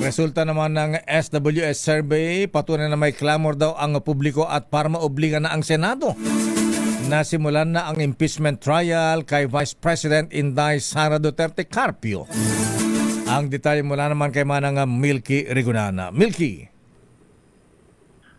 Resulta naman ng SWS survey, patunay na may clamor daw ang publiko at para maobliga na ang Senado. Nasimulan na ang impeachment trial kay Vice President Inday Sara Duterte Carpio. Ang detalye mula naman kay Manang Milky Rigonana. Milky.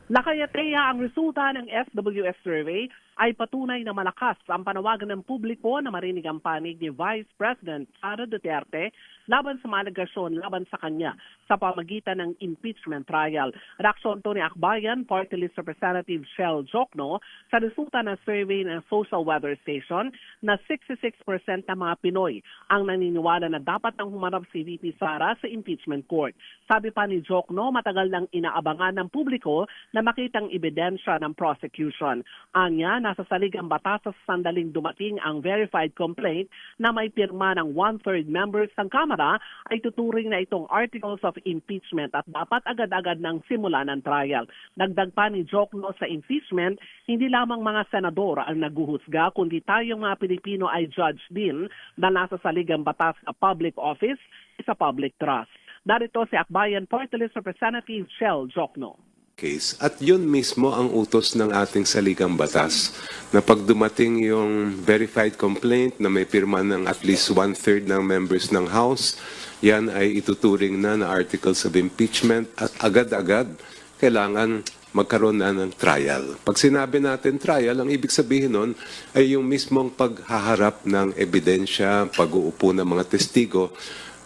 Nakayateya ang resulta ng SWS survey ay patunay na malakas ang panawagan ng publiko na marinig ang panig ni Vice President Sara Duterte laban sa mga alegasyon laban sa kanya sa pamagitan ng impeachment trial. Reaksyon to ni Akbayan Party List Representative Shell Jokno sa resulta ng survey ng Social Weather Station na 66% ng mga Pinoy ang naniniwala na dapat nang humarap si VP Sara sa impeachment court. Sabi pa ni Jokno, matagal nang inaabangan ng publiko na makitang ebidensya ng prosecution. Anya, nasa salig ang batas sa sandaling dumating ang verified complaint na may pirma ng 1/3 members ng Kamara ay tuturing na itong articles of impeachment at dapat agad-agad ng simula ng trial. Dagdag pa ni Jokno sa impeachment, hindi lamang mga senador ang naguhusga, kundi tayong mga Pilipino ay judge din na nasa salig ang batas sa public office sa public trust. Narito si Akbayan Party List Representative Shell Jokno. Case. At yun mismo ang utos ng ating saligang batas na pag dumating yung verified complaint na may pirma ng at least 1/3 ng members ng House, yan ay ituturing na articles of impeachment at agad-agad kailangan magkaroon na ng trial. Pag sinabi natin trial, ang ibig sabihin nun ay yung mismong paghaharap ng ebidensya, pag-uupo ng mga testigo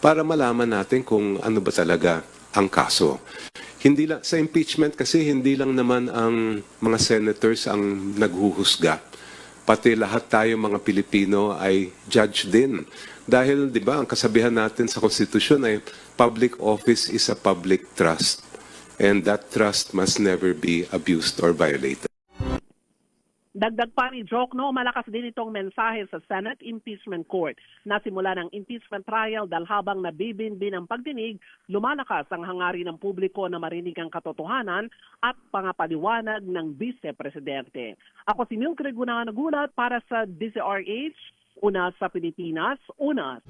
para malaman natin kung ano ba talaga ang kaso. Hindi lang sa impeachment kasi hindi lang naman ang mga senators ang naghuhusga. Pati lahat tayo mga Pilipino ay judge din. Dahil 'di ba ang kasabihan natin sa konstitusyon ay public office is a public trust and that trust must never be abused or violated. Dagdag pa ni Jokno, malakas din itong mensahe sa Senate Impeachment Court. Nasimula ng impeachment trial dahil habang nabibinbin ang pagdinig, lumalakas ang hangarin ng publiko na marinig ang katotohanan at pangapaliwanag ng Vice Presidente. Ako si Milky Rigonana nagulat para sa DZRH, una sa Pilipinas, una.